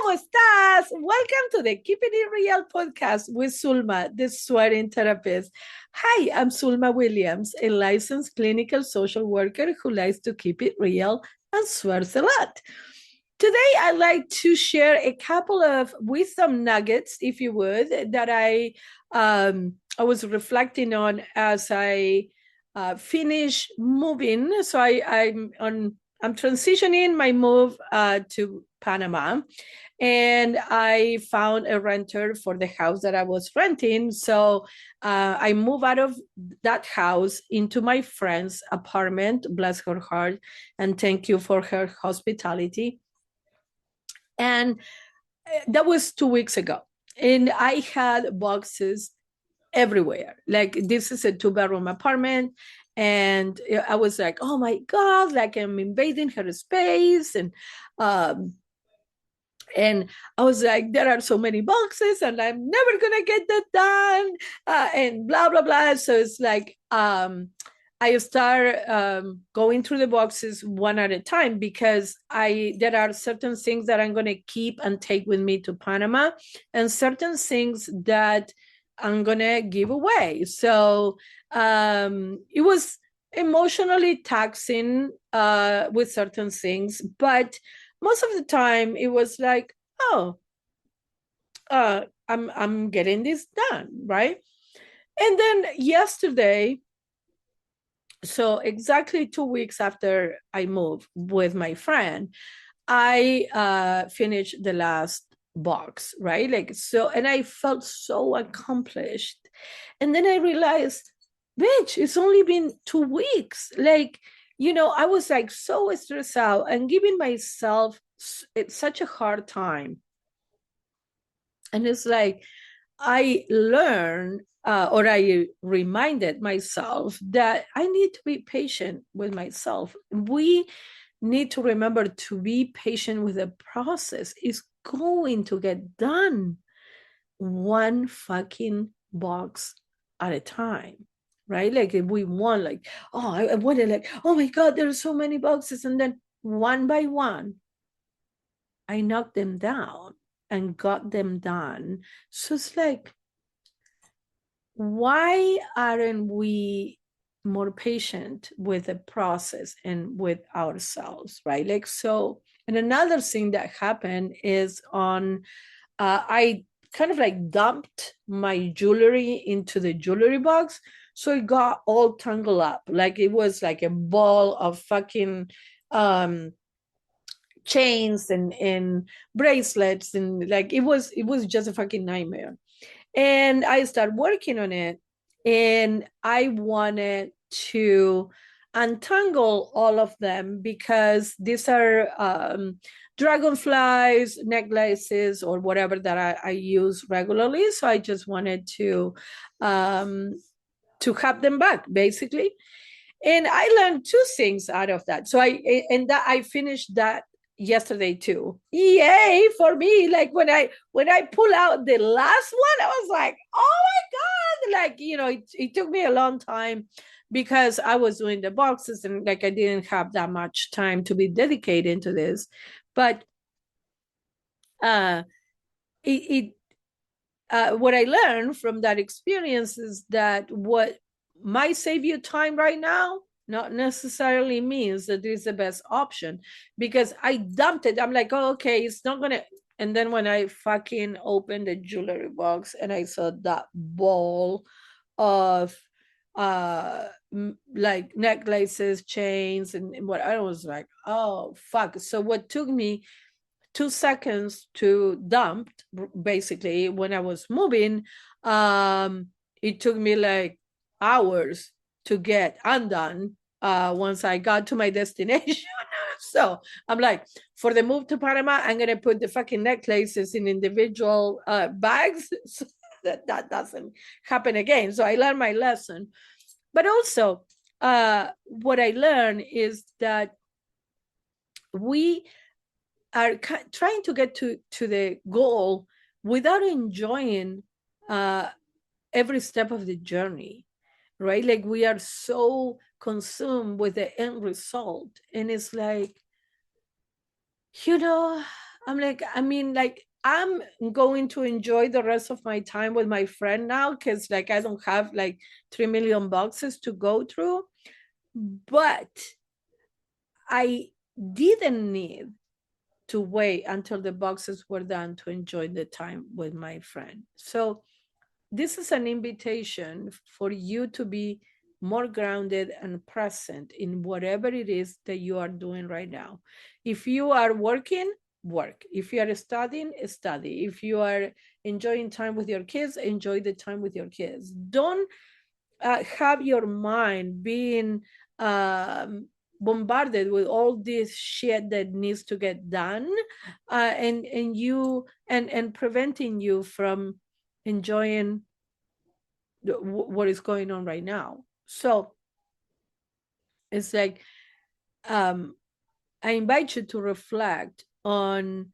¿Cómo estás? Welcome to the Keeping It Real podcast with Sulma, the sweating therapist. Hi, I'm Sulma Williams, a licensed clinical social worker who likes to keep it real and swears a lot. Today, I'd like to share a couple of wisdom nuggets, if you would, that I was reflecting on as I finish moving. So I'm transitioning my move to Panama, and I found a renter for the house that I was renting. So I moved out of that house into my friend's apartment, bless her heart, and thank you for her hospitality. And that was 2 weeks ago. And I had boxes everywhere. Like, this is a 2-bedroom apartment. And I was like, oh my God, like I'm invading her space. And I was like, there are so many boxes and I'm never going to get that done. And blah, blah, blah. So it's like, I start going through the boxes one at a time because there are certain things that I'm going to keep and take with me to Panama, and certain things that I'm going to give away. So it was emotionally taxing with certain things, but most of the time it was like, oh, I'm getting this done, right? And then yesterday, so exactly 2 weeks after I moved with my friend, I finished the last box, right? Like, so, and I felt so accomplished. And then I realized, bitch, it's only been 2 weeks. Like, I was like so stressed out and giving myself it's such a hard time. And it's like, I learned or I reminded myself that I need to be patient with myself. We need to remember to be patient with the process. It's going to get done one fucking box at a time, right? Like, if we want, like, oh, I wanted, like, oh my God, there's so many boxes. And then one by one, I knocked them down and got them done. So it's like, why aren't we more patient with the process and with ourselves, right? Like, so, and another thing that happened is I kind of like dumped my jewelry into the jewelry box. So it got all tangled up. Like, it was like a ball of fucking chains and bracelets. And like, it was just a fucking nightmare. And I started working on it, and I wanted to untangle all of them because these are dragonflies, necklaces, or whatever that I use regularly. So I just wanted to have them back, basically. And I learned two things out of that. So I finished that yesterday too. Yay for me. Like, when I pull out the last one, I was like, oh my God. Like, it took me a long time because I was doing the boxes, and like, I didn't have that much time to be dedicated to this. But uh it what I learned from that experience is that what might save you time right now not necessarily means that it's the best option, because I dumped it. I'm like, oh, okay, it's not gonna. And then when I fucking opened the jewelry box and I saw that ball of like necklaces, chains, and what, I was like, oh fuck. So what took me 2 seconds to dump, basically, when I was moving, it took me like hours to get undone once I got to my destination. So I'm like, for the move to Panama, I'm gonna put the fucking necklaces in individual bags so that doesn't happen again. So I learned my lesson. But also, what I learned is that we are trying to get to the goal without enjoying every step of the journey, right? Like, we are so consumed with the end result, and it's like, you know I'm like, I mean, like, I'm going to enjoy the rest of my time with my friend now because, like, I don't have like 3 million boxes to go through. But I didn't need to wait until the boxes were done to enjoy the time with my friend. So this is an invitation for you to be more grounded and present in whatever it is that you are doing right now. If you are working, work. If you are studying, study. If you are enjoying time with your kids, enjoy the time with your kids. Don't have your mind being bombarded with all this shit that needs to get done, and you and preventing you from enjoying what is going on right now. So it's like, um I invite you to reflect on,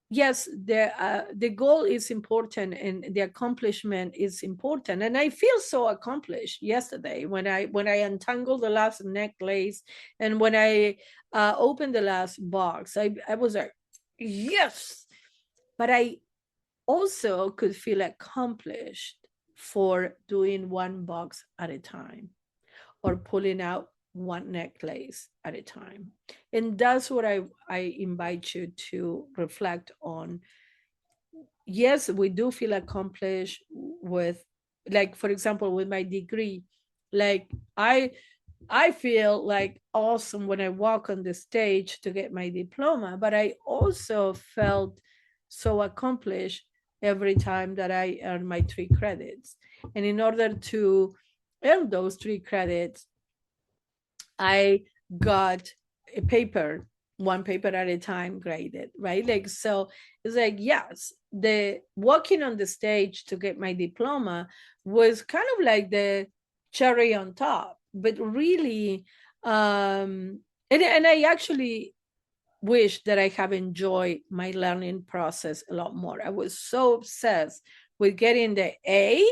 yes, the goal is important and the accomplishment is important, and I feel so accomplished yesterday when I untangled the last necklace, and when I opened the last box. I was like, yes. But I also could feel accomplished for doing one box at a time, or pulling out one necklace at a time. And that's what I invite you to reflect on. Yes, we do feel accomplished with, like, for example, with my degree. Like, I feel like awesome when I walk on the stage to get my diploma, but I also felt so accomplished every time that I earn my 3 credits. And in order to earn those 3 credits, I got a paper, one paper at a time, graded, right? Like, so it's like, yes, the walking on the stage to get my diploma was kind of like the cherry on top, but really, and I actually wish that I have enjoyed my learning process a lot more. I was so obsessed with getting the A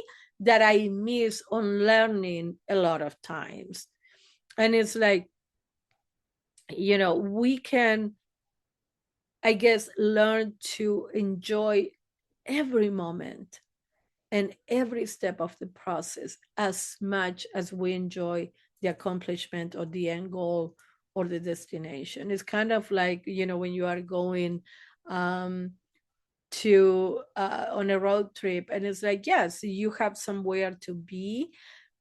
that I missed on learning a lot of times. And it's like, we can, I guess, learn to enjoy every moment and every step of the process as much as we enjoy the accomplishment or the end goal or the destination. It's kind of like, when you are going um, to on a road trip, and it's like, yes, you have somewhere to be,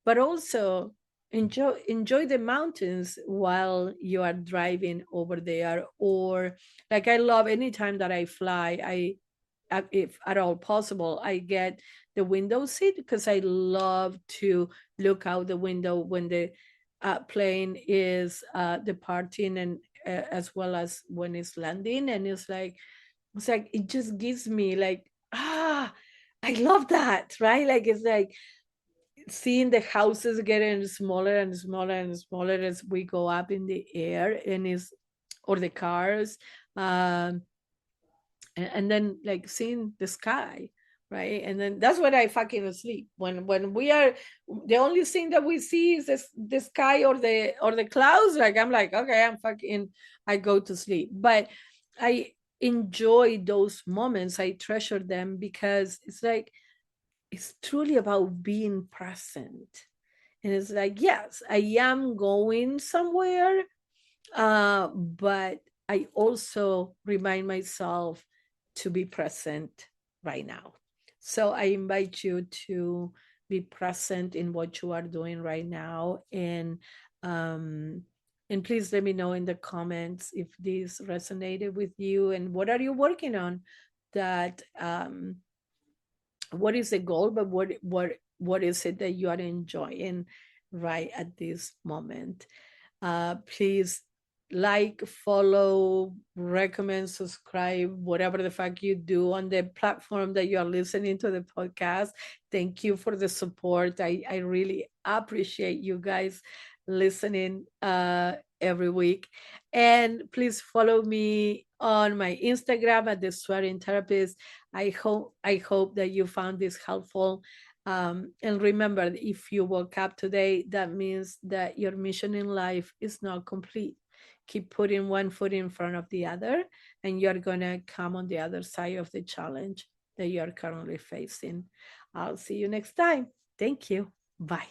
but also enjoy the mountains while you are driving over there. Or, like, I love anytime that I fly, if at all possible, I get the window seat because I love to look out the window when the plane is departing, and as well as when it's landing. And it's like it just gives me like, I love that, right? Like, it's like seeing the houses getting smaller and smaller and smaller as we go up in the air, and is or the cars, um and then, like, seeing the sky, right? And then that's when I fucking sleep. When we are, the only thing that we see is the sky or the clouds. Like, I'm like, okay, I go to sleep. But I enjoy those moments. I treasure them because it's like, it's truly about being present. And it's like, yes, I am going somewhere, but I also remind myself to be present right now. So I invite you to be present in what you are doing right now. And please let me know in the comments if this resonated with you, and what are you working on, that what is the goal, but what is it that you are enjoying right at this moment. Please like, follow, recommend, subscribe, whatever the fuck you do on the platform that you are listening to the podcast. Thank you for the support. I really appreciate you guys listening every week. And please follow me on my Instagram at the Swearing Therapist. I hope that you found this helpful. And remember, if you woke up today, that means that your mission in life is not complete. Keep putting one foot in front of the other, and you're going to come on the other side of the challenge that you're currently facing. I'll see you next time. Thank you. Bye.